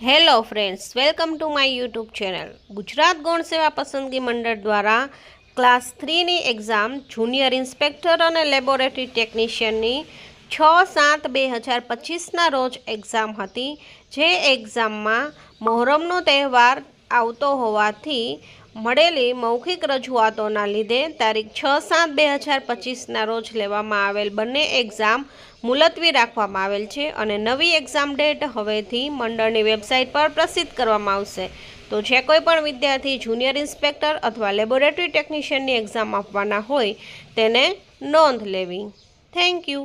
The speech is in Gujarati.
Hello friends, welcome to my YouTube channel. Gujarat ગૌણ સેવા પસંદગી મંડળ દ્વારા ક્લાસ 3ની એક્ઝામ જુનિયર ઇન્સ્પેક્ટર અને લેબોરેટરી ટેકનિશિયનની 6/7/2025ના રોજ એક્ઝામ હતી. જે એક્ઝામમાં મોહરમનો તહેવાર આવતો હોવાથી મળેલી મૌખિક રજૂઆતોના લીધે તારીખ 6/7/2025ના રોજ લેવામાં આવેલ બંને એક્ઝામ મુલતવી રાખવામાં આવેલ છે અને નવી એક્ઝામ ડેટ હવેથી મંડળની વેબસાઇટ પર પ્રસિદ્ધ કરવામાં આવશે. તો જે કોઈ પણ વિદ્યાર્થી જુનિયર ઇન્સ્પેક્ટર અથવા લેબોરેટરી ટેકનિશિયનની એક્ઝામ આપવાના હોય તેને નોંધ લેવી. Thank you.